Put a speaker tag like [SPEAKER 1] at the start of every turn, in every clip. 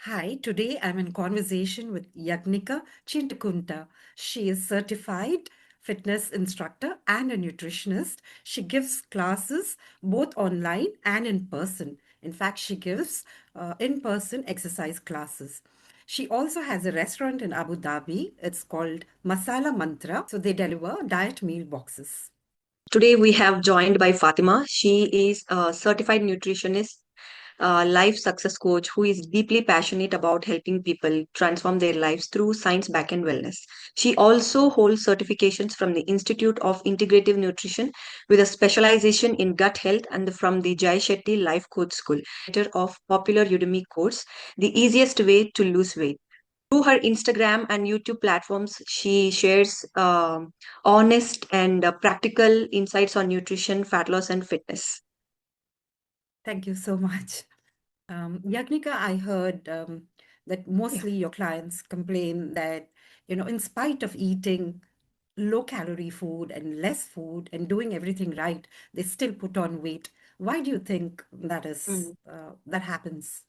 [SPEAKER 1] Hi, today I'm in conversation with Yagnika Chintakunta. She is certified fitness instructor and a nutritionist. She gives classes both online and in person. In fact, she gives in-person exercise classes. She also has a restaurant in Abu Dhabi. It's called Masala Mantra. So they deliver diet meal boxes.
[SPEAKER 2] Today we have joined by Fatima. She is a certified nutritionist, life success coach who is deeply passionate about helping people transform their lives through science backed wellness. She also holds certifications from the Institute of Integrative Nutrition with a specialization in gut health and from the Jai Shetty Life Coach School, creator of popular Udemy course, The Easiest Way to Lose Weight. Through her Instagram and YouTube platforms, she shares honest and practical insights on nutrition, fat loss, and fitness.
[SPEAKER 1] Thank you so much. Yagnika, I heard that
[SPEAKER 2] Yeah.
[SPEAKER 1] mostly your clients complain that, in spite of eating low calorie food and less food and doing everything right, they still put on weight. Why do you think that happens?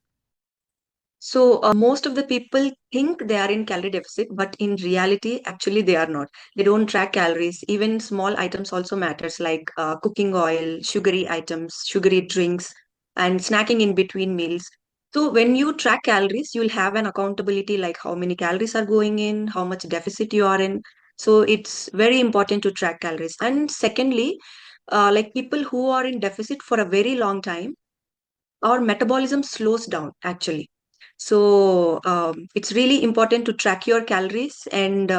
[SPEAKER 2] So, most of the people think they are in calorie deficit, but in reality, actually, they are not. They don't track calories. Even small items also matters, like cooking oil, sugary items, sugary drinks, and snacking in between meals. So, when you track calories, you'll have an accountability like how many calories are going in, how much deficit you are in. So, it's very important to track calories. And secondly, like people who are in deficit for a very long time, our metabolism slows down actually. So it's really important to track your calories. And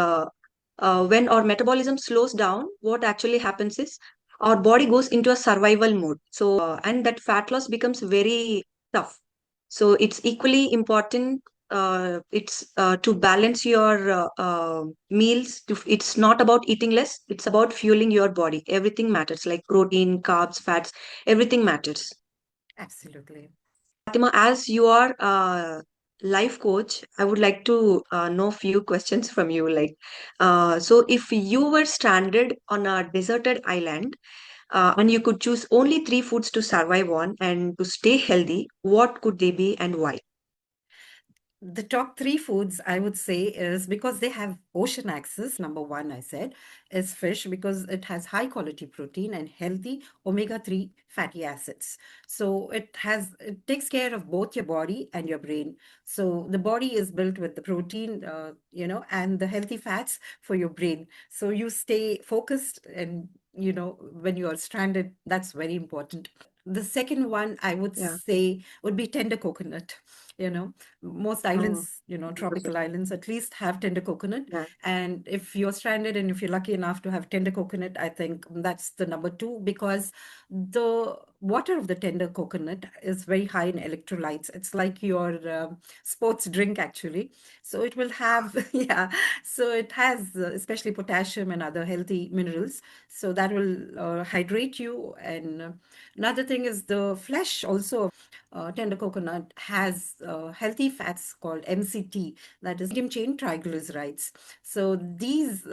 [SPEAKER 2] when our metabolism slows down, what actually happens is our body goes into a survival mode. So, and that fat loss becomes very tough. So it's equally important. It's to balance your meals. It's not about eating less. It's about fueling your body. Everything matters, like protein, carbs, fats. Everything matters.
[SPEAKER 1] Absolutely.
[SPEAKER 2] Fatima, as you are a life coach, I would like to know few questions from you. So if you were stranded on a deserted island and you could choose only three foods to survive on and to stay healthy, what could they be and why?
[SPEAKER 1] The top three foods I would say is because they have ocean access. Number one, I said, is fish because it has high quality protein and healthy omega-3 fatty acids. So it takes care of both your body and your brain. So the body is built with the protein, and the healthy fats for your brain. So you stay focused and, when you are stranded, that's very important. The second one I would
[SPEAKER 2] Yeah.
[SPEAKER 1] say would be tender coconut. You know, most
[SPEAKER 2] Oh,
[SPEAKER 1] islands,
[SPEAKER 2] beautiful.
[SPEAKER 1] tropical islands at least have tender coconut.
[SPEAKER 2] Yeah.
[SPEAKER 1] And if you're stranded and if you're lucky enough to have tender coconut, I think that's the number two because the water of the tender coconut is very high in electrolytes. It's like your sports drink, actually. So it will have, yeah, so it has especially potassium and other healthy minerals. So that will hydrate you. And another thing is the flesh also of tender coconut has healthy fats called MCT, that is medium chain triglycerides. So these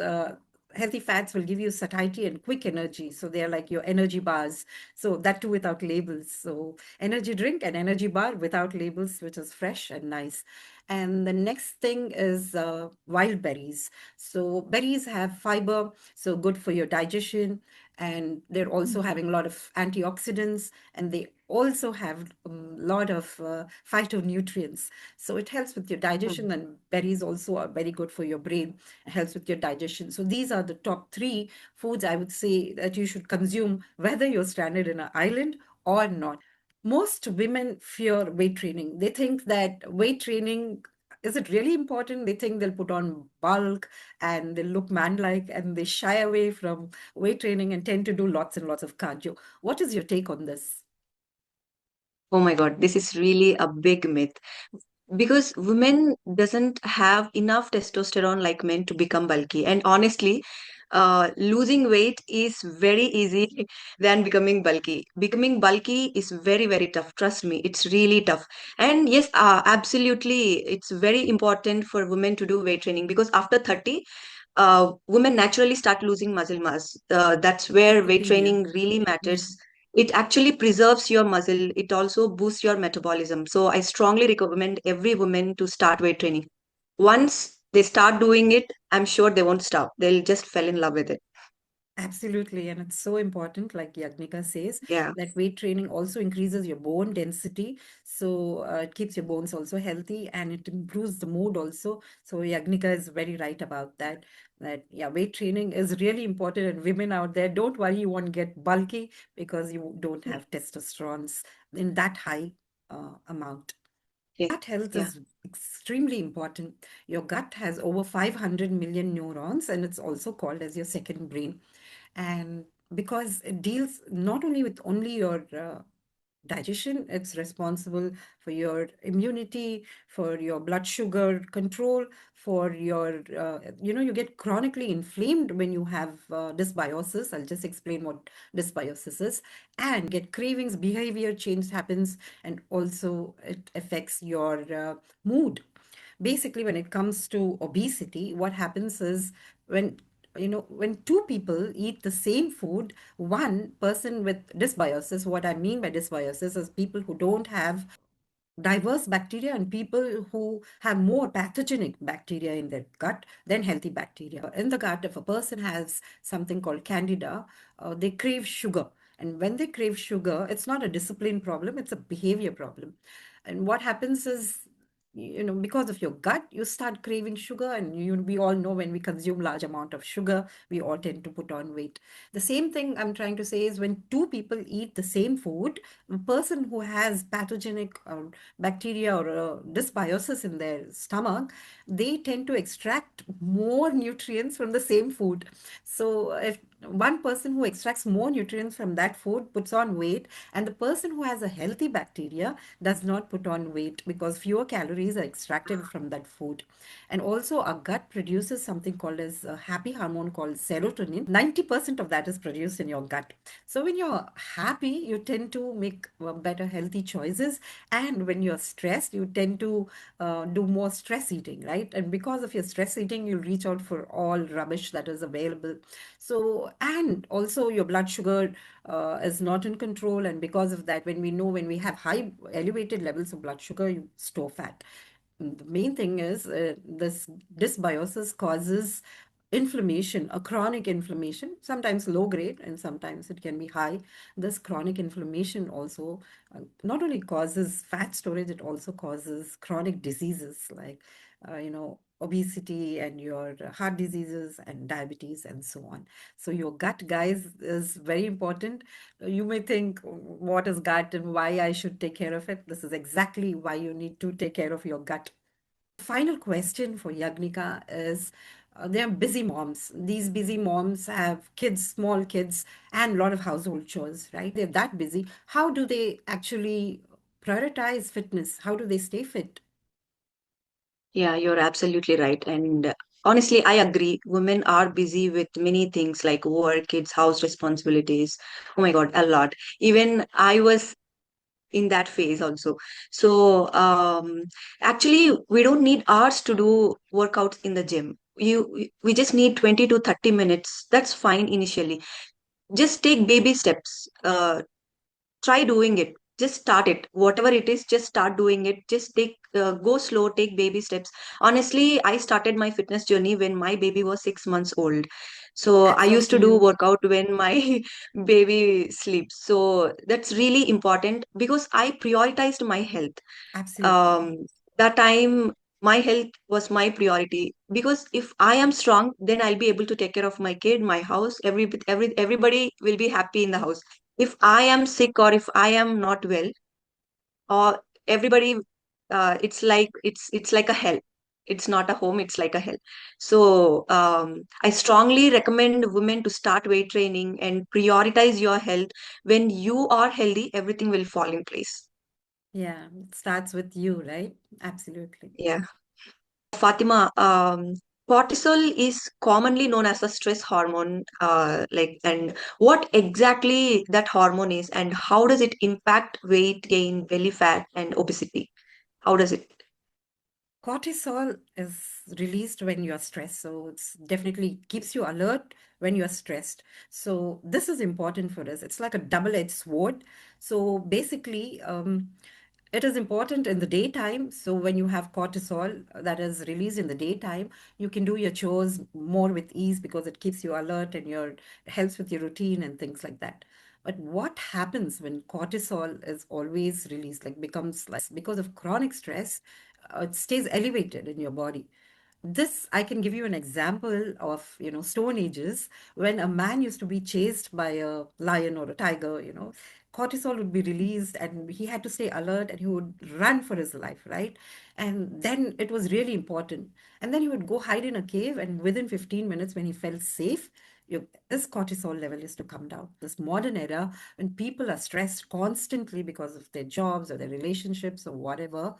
[SPEAKER 1] healthy fats will give you satiety and quick energy. So they are like your energy bars. So that too without labels. So energy drink and energy bar without labels, which is fresh and nice. And the next thing is wild berries. So berries have fiber, so good for your digestion, and they're also
[SPEAKER 2] Mm.
[SPEAKER 1] having a lot of antioxidants, and they also have a lot of phytonutrients. So it helps with your digestion,
[SPEAKER 2] Mm.
[SPEAKER 1] and berries also are very good for your brain, helps with your digestion. So these are the top three foods I would say that you should consume, whether you're stranded in an island or not. Most women fear weight training. They think that weight training, is it really important? They think they'll put on bulk and they'll look man-like, and they shy away from weight training and tend to do lots and lots of cardio. What is your take on this?
[SPEAKER 2] Oh my God, this is really a big myth because women doesn't have enough testosterone like men to become bulky. And honestly, losing weight is very easy than becoming bulky. Becoming bulky is very, very tough. Trust me, it's really tough. And yes, absolutely, it's very important for women to do weight training because after 30, women naturally start losing muscle mass. That's where weight
[SPEAKER 1] Sarcopenia.
[SPEAKER 2] training really
[SPEAKER 1] Mm.
[SPEAKER 2] matters. It actually preserves your muscle. It also boosts your metabolism. So I strongly recommend every woman to start weight training. Once they start doing it, I'm sure they won't stop. They'll just fall in love with it.
[SPEAKER 1] Absolutely, and it's so important, like Yagnika says,
[SPEAKER 2] Yeah.
[SPEAKER 1] that weight training also increases your bone density. So it keeps your bones also healthy and it improves the mood also. So Yagnika is very right about that. That yeah, weight training is really important. And women out there, don't worry, you won't get bulky because you don't
[SPEAKER 2] Yeah.
[SPEAKER 1] have testosterone in that high amount.
[SPEAKER 2] Yeah.
[SPEAKER 1] Gut health
[SPEAKER 2] Yeah.
[SPEAKER 1] is extremely important. Your gut has over 500 million neurons, and it's also called as your second brain. And because it deals not only with only your digestion, it's responsible for your immunity, for your blood sugar control, for your, you get chronically inflamed when you have dysbiosis. I'll just explain what dysbiosis is. And you get cravings, behavior change happens, and also it affects your mood. Basically, when it comes to obesity, what happens is when two people eat the same food, one person with dysbiosis, what I mean by dysbiosis is people who don't have diverse bacteria and people who have more pathogenic bacteria in their gut than healthy bacteria. In the gut, if a person has something called candida, they crave sugar. And when they crave sugar, it's not a discipline problem, it's a behavior problem. And what happens is, because of your gut, you start craving sugar, and we all know when we consume large amount of sugar, we all tend to put on weight. The same thing I'm trying to say is when two people eat the same food, a person who has pathogenic bacteria or dysbiosis in their stomach, they tend to extract more nutrients from the same food. So if one person who extracts more nutrients from that food puts on weight, and the person who has a healthy bacteria does not put on weight because fewer calories are extracted from that food. And also our gut produces something called as a happy hormone called serotonin. 90% of that is produced in your gut. So when you're happy, you tend to make better healthy choices. And when you're stressed, you tend to do more stress eating, right? And because of your stress eating, you reach out for all rubbish that is available. So, and also your blood sugar is not in control. And because of that, when we have high elevated levels of blood sugar, you store fat. The main thing is this dysbiosis causes inflammation, a chronic inflammation, sometimes low grade and sometimes it can be high. This chronic inflammation also not only causes fat storage, it also causes chronic diseases like, obesity and your heart diseases and diabetes and so on. So your gut, guys, is very important. You may think, what is gut and why I should take care of it? This is exactly why you need to take care of your gut. Final question for Yagnika is, they are busy moms. These busy moms have kids, small kids, and a lot of household chores, right? They're that busy. How do they actually prioritize fitness? How do they stay fit?
[SPEAKER 2] Yeah, you're absolutely right. And honestly, I agree. Women are busy with many things like work, kids, house responsibilities. Oh my God, a lot. Even I was in that phase also. So actually, we don't need hours to do workouts in the gym. We just need 20 to 30 minutes. That's fine initially. Just take baby steps. Try doing it. Just start it. Whatever it is, just start doing it. Just go slow, take baby steps. Honestly, I started my fitness journey when my baby was 6 months old. So I
[SPEAKER 1] Hats off
[SPEAKER 2] used
[SPEAKER 1] to
[SPEAKER 2] to do
[SPEAKER 1] you.
[SPEAKER 2] workout when my baby sleeps. So that's really important because I prioritized my health.
[SPEAKER 1] Absolutely.
[SPEAKER 2] um, that time my health was my priority, because if I am strong, then I'll be able to take care of my kid, my house, everybody will be happy in the house. If I am sick or if I am not well, or everybody, it's like a hell. It's not a home, it's like a hell. So I strongly recommend women to start weight training and prioritize your health. When you are healthy, everything will fall in place.
[SPEAKER 1] Yeah, it starts with you, right? Absolutely.
[SPEAKER 2] Yeah. Fatima, cortisol is commonly known as a stress hormone. And what exactly that hormone is, and how does it impact weight gain, belly fat, and obesity? How does it?
[SPEAKER 1] cortisol is released when you're stressed. So it's definitely keeps you alert when you're stressed. So this is important for us. It's like a double-edged sword. So basically, it is important in the daytime. So when you have cortisol that is released in the daytime, you can do your chores more with ease because it keeps you alert and your helps with your routine and things like that. But what happens when cortisol is always released, like becomes like because of chronic stress, it stays elevated in your body. This, I can give you an example of, Stone Ages, when a man used to be chased by a lion or a tiger, cortisol would be released and he had to stay alert and he would run for his life, right? And then it was really important. And then he would go hide in a cave, and within 15 minutes, when he felt safe, his cortisol level is to come down. This modern era, when people are stressed constantly because of their jobs or their relationships or whatever,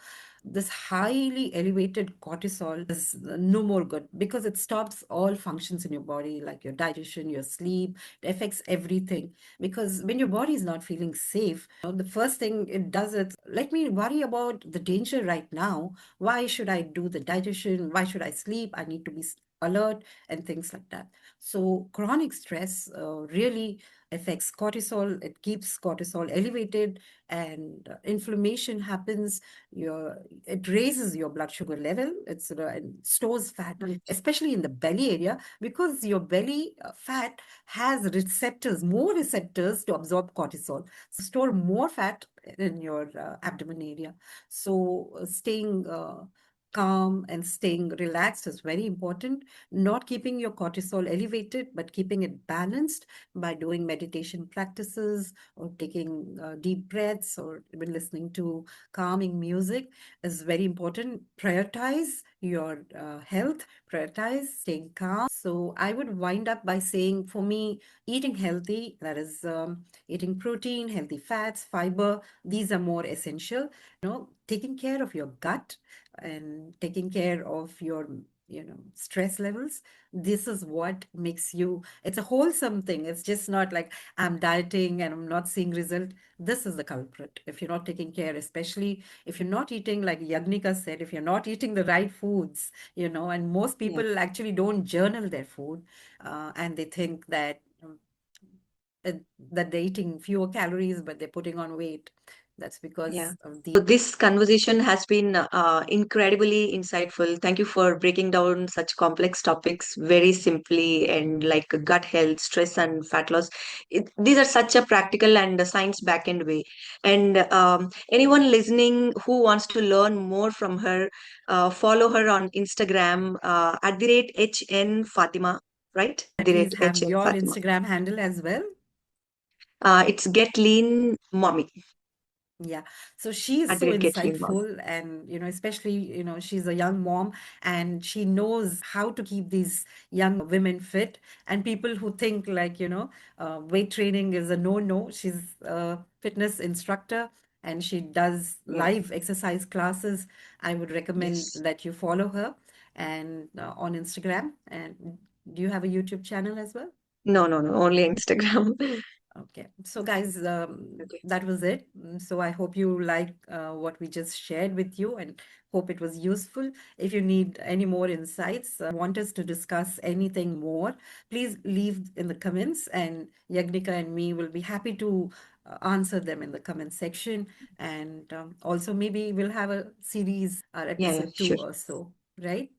[SPEAKER 1] this highly elevated cortisol is no more good because it stops all functions in your body, like your digestion, your sleep. It affects everything. Because when your body is not feeling safe, the first thing it does is, let me worry about the danger right now. Why should I do the digestion? Why should I sleep? I need to be alert and things like that. So chronic stress really affects cortisol. It keeps cortisol elevated, and inflammation happens. It raises your blood sugar level. It stores fat,
[SPEAKER 2] Right.
[SPEAKER 1] especially in the belly area, because your belly fat has receptors, more receptors to absorb cortisol. So store more fat in your abdomen area. So staying calm and staying relaxed is very important. Not keeping your cortisol elevated, but keeping it balanced by doing meditation practices or taking deep breaths or even listening to calming music is very important. Prioritize your health, prioritize staying calm. So I would wind up by saying, for me, eating healthy, that is eating protein, healthy fats, fiber, these are more essential. Taking care of your gut and taking care of your stress levels, this is what makes you, it's a wholesome thing. It's just not like I'm dieting and I'm not seeing result. This is the culprit. If you're not taking care, especially if you're not eating, like Yagnika said, if you're not eating the right foods, and most
[SPEAKER 2] Yeah.
[SPEAKER 1] people actually don't journal their food, and they think that they're eating fewer calories, but they're putting on weight. That's
[SPEAKER 2] Yeah.
[SPEAKER 1] because of
[SPEAKER 2] So this conversation has been incredibly insightful. Thank you for breaking down such complex topics very simply, and like gut health, stress, and fat loss. These are such a practical and a science backend way. And anyone listening who wants to learn more from her, follow her on Instagram at the rate HN Fatima, right? At the
[SPEAKER 1] please
[SPEAKER 2] rate
[SPEAKER 1] have
[SPEAKER 2] HN
[SPEAKER 1] your
[SPEAKER 2] Fatima.
[SPEAKER 1] Instagram handle as well.
[SPEAKER 2] It's Get Lean Mommy.
[SPEAKER 1] Yeah. So she is
[SPEAKER 2] At the
[SPEAKER 1] so
[SPEAKER 2] rate Get Lean Mommy.
[SPEAKER 1] insightful, and, especially, she's a young mom and she knows how to keep these young women fit. And people who think like, weight training is a no-no, she's a fitness instructor and she does
[SPEAKER 2] Yeah.
[SPEAKER 1] live exercise classes. I would recommend
[SPEAKER 2] Yes.
[SPEAKER 1] that you follow her and on Instagram. And do you have a YouTube channel as well?
[SPEAKER 2] No, no, no, only Instagram.
[SPEAKER 1] Okay. So, guys,
[SPEAKER 2] Okay.
[SPEAKER 1] that was it. So, I hope you like what we just shared with you and hope it was useful. If you need any more insights, want us to discuss anything more, please leave in the comments, and Yagnika and me will be happy to answer them in the comment section. And also, maybe we'll have a series or
[SPEAKER 2] Yeah, yeah,
[SPEAKER 1] episode two
[SPEAKER 2] sure.
[SPEAKER 1] or so, right?